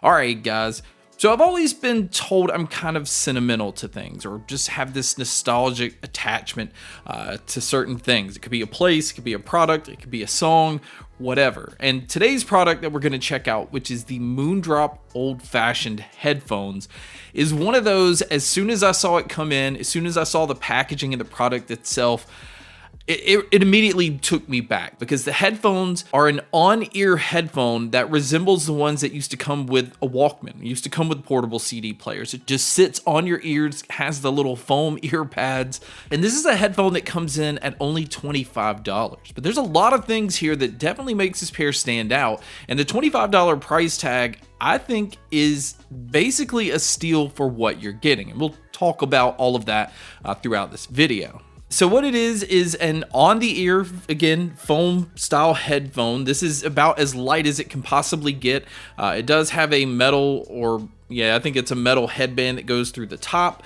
All right, guys. So I've always been told I'm kind of sentimental to things, or just have this nostalgic attachment to certain things. It could be a place, it could be a product, it could be a song, whatever. And today's product that we're going to check out, which is the Moondrop old-fashioned headphones, is one of those. As soon as I saw it come in, as soon as I saw the packaging and the product itself, it immediately took me back, because the headphones are an on-ear headphone that resembles the ones that used to come with a Walkman. It used to come with portable CD players. It just sits on your ears, has the little foam ear pads, and this is a headphone that comes in at only $25. But there's a lot of things here that definitely makes this pair stand out, and the $25 price tag, I think, is basically a steal for what you're getting, and we'll talk about all of that throughout this video. So what it is an on-the-ear, again, foam-style headphone. This is about as light as it can possibly get. It does have a metal, or I think it's a metal headband that goes through the top.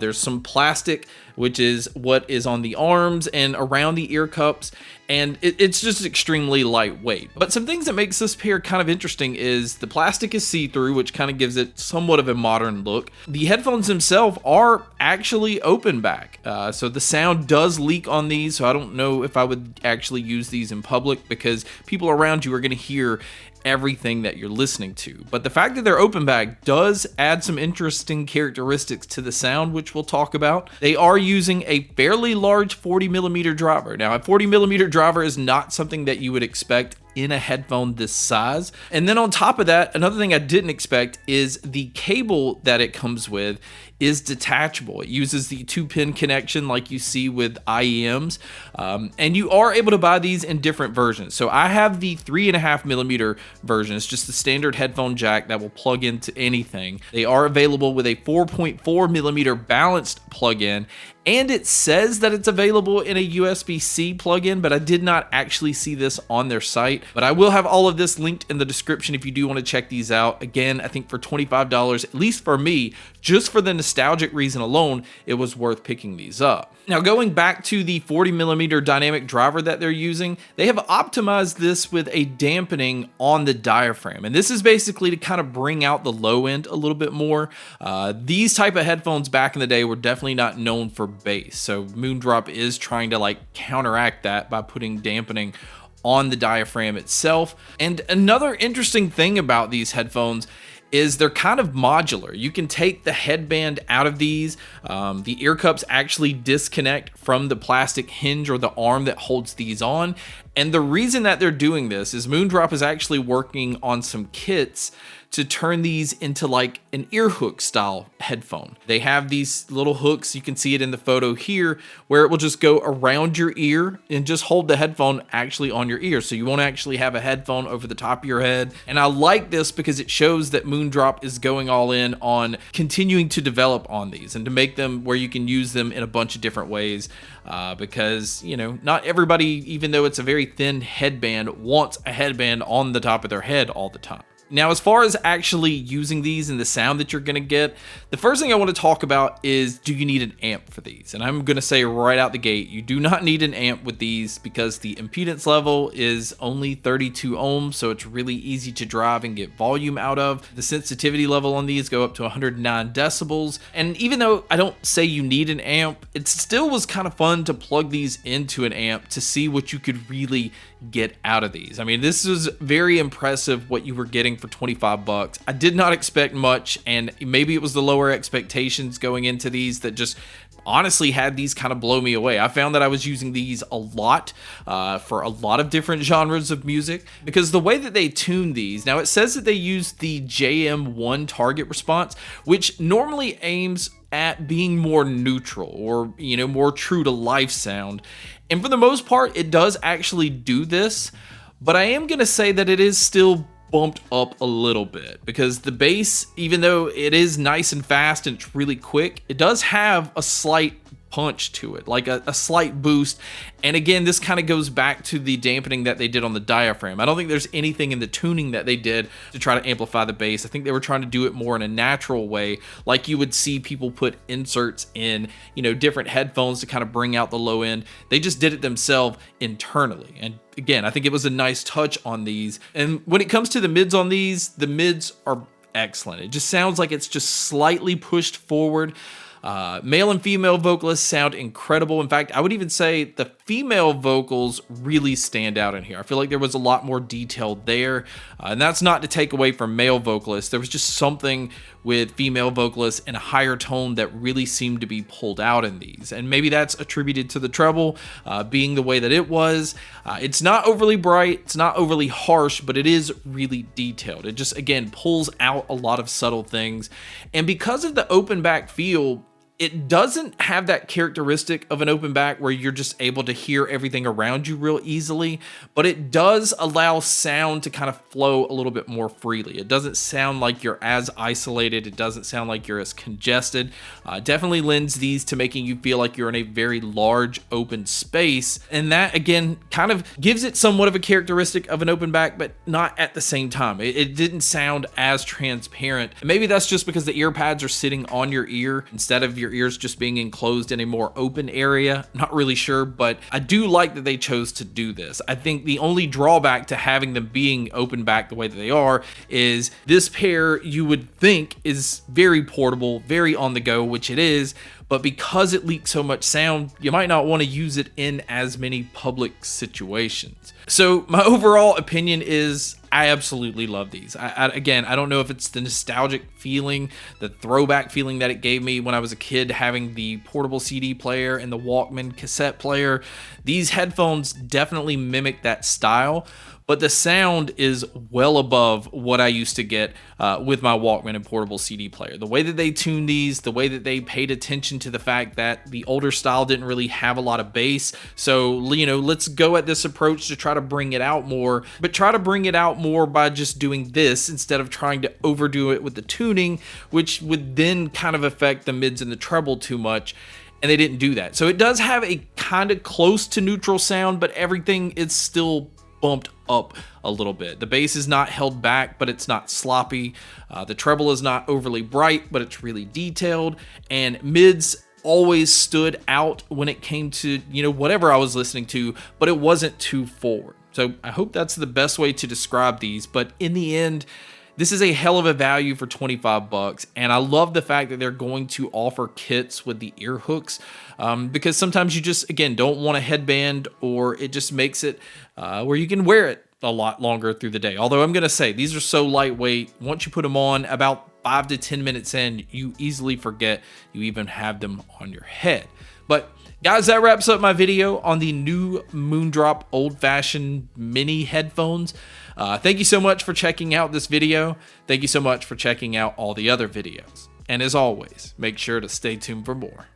There's some plastic, which is what is on the arms and around the ear cups, and it's just extremely lightweight. But some things that makes this pair kind of interesting is the plastic is see-through, which kind of gives it somewhat of a modern look. The headphones themselves are actually open back, so the sound does leak on these, so I don't know if I would actually use these in public, because people around you are going to hear everything that you're listening to. But the fact that they're open back does add some interesting characteristics to the sound, which we'll talk about. They are using a fairly large 40mm driver. Now, a 40mm driver is not something that you would expect in a headphone this size. And then on top of that, another thing I didn't expect is the cable that it comes with is detachable. It uses the 2-pin connection like you see with IEMs, and you are able to buy these in different versions. So I have the 3.5mm version. It's just the standard headphone jack that will plug into anything. They are available with a 4.4mm balanced plug-in, and it says that it's available in a USB-C plug-in, but I did not actually see this on their site. But I will have all of this linked in the description if you do want to check these out. Again, I think for $25, at least for me, just for the nostalgic reason alone, it was worth picking these up. Now, going back to the 40mm dynamic driver that they're using, they have optimized this with a dampening on the diaphragm. And this is basically to kind of bring out the low end a little bit more. These type of headphones back in the day were definitely not known for bass. So Moondrop is trying to counteract that by putting dampening on the diaphragm itself. And another interesting thing about these headphones is they're kind of modular. You can take the headband out of these. The ear cups actually disconnect from the plastic hinge or the arm that holds these on. And the reason that they're doing this is Moondrop is actually working on some kits to turn these into an ear hook style headphone. They have these little hooks, you can see it in the photo here, where it will just go around your ear and just hold the headphone actually on your ear. So you won't actually have a headphone over the top of your head. And I like this because it shows that Moondrop is going all in on continuing to develop on these and to make them where you can use them in a bunch of different ways. Because, not everybody, even though it's a very thin headband, wants a headband on the top of their head all the time. Now, as far as actually using these and the sound that you're going to get, the first thing I want to talk about is, do you need an amp for these? And I'm going to say right out the gate, you do not need an amp with these, because the impedance level is only 32 ohms, so it's really easy to drive and get volume out of. The sensitivity level on these go up to 109 decibels. And even though I don't say you need an amp, it still was kind of fun to plug these into an amp to see what you could really get out of these. I mean, this was very impressive what you were getting for $25. I did not expect much, and maybe it was the lower expectations going into these that just honestly had these kind of blow me away. I found that I was using these a lot for a lot of different genres of music, because the way that they tune these, now it says that they use the JM1 target response, which normally aims at being more neutral or, more true to life sound. And for the most part, it does actually do this, but I am going to say that it is still bumped up a little bit, because the bass, even though it is nice and fast and it's really quick, it does have a slight punch to it, like a slight boost. And again, this kind of goes back to the dampening that they did on the diaphragm. I don't think there's anything in the tuning that they did to try to amplify the bass. I think they were trying to do it more in a natural way, like you would see people put inserts in, different headphones to kind of bring out the low end. They just did it themselves internally. And again, I think it was a nice touch on these. And when it comes to the mids on these, the mids are excellent. It just sounds like it's just slightly pushed forward. Male and female vocalists sound incredible. In fact, I would even say the female vocals really stand out in here. I feel like there was a lot more detail there. And that's not to take away from male vocalists. There was just something with female vocalists in a higher tone that really seemed to be pulled out in these. And maybe that's attributed to the treble being the way that it was. It's not overly bright, it's not overly harsh, but it is really detailed. It just, again, pulls out a lot of subtle things. And because of the open back feel, it doesn't have that characteristic of an open back where you're just able to hear everything around you real easily, but it does allow sound to kind of flow a little bit more freely. It doesn't sound like you're as isolated. It doesn't sound like you're as congested. Definitely lends these to making you feel like you're in a very large open space. And that, again, kind of gives it somewhat of a characteristic of an open back, but not at the same time. It didn't sound as transparent. And maybe that's just because the ear pads are sitting on your ear instead of your ears just being enclosed in a more open area. Not really sure, but I do like that they chose to do this. I think the only drawback to having them being open back the way that they are is this pair, you would think, is very portable, very on the go, which it is, but because it leaks so much sound, you might not want to use it in as many public situations. So my overall opinion is I absolutely love these. Again, I don't know if it's the nostalgic feeling, the throwback feeling that it gave me when I was a kid, having the portable CD player and the Walkman cassette player. These headphones definitely mimic that style, but the sound is well above what I used to get with my Walkman and portable CD player. The way that they tuned these, the way that they paid attention to the fact that the older style didn't really have a lot of bass. So, you know, let's go at this approach to try to bring it out more, but try to bring it out more by just doing this instead of trying to overdo it with the tuning, which would then kind of affect the mids and the treble too much. And they didn't do that. So it does have a kind of close to neutral sound, but everything is still bumped up a little bit. The bass is not held back, but it's not sloppy. The treble is not overly bright, but it's really detailed. And mids always stood out when it came to, you know, whatever I was listening to, but it wasn't too forward. So I hope that's the best way to describe these. But in the end, this is a hell of a value for 25 bucks. And I love the fact that they're going to offer kits with the ear hooks because sometimes you just, again, don't want a headband, or it just makes it where you can wear it a lot longer through the day. Although I'm going to say these are so lightweight. Once you put them on, about 5 to 10 minutes in, you easily forget you even have them on your head. But guys, that wraps up my video on the new Moondrop old-fashioned mini headphones. Thank you so much for checking out this video. Thank you so much for checking out all the other videos. And as always, make sure to stay tuned for more.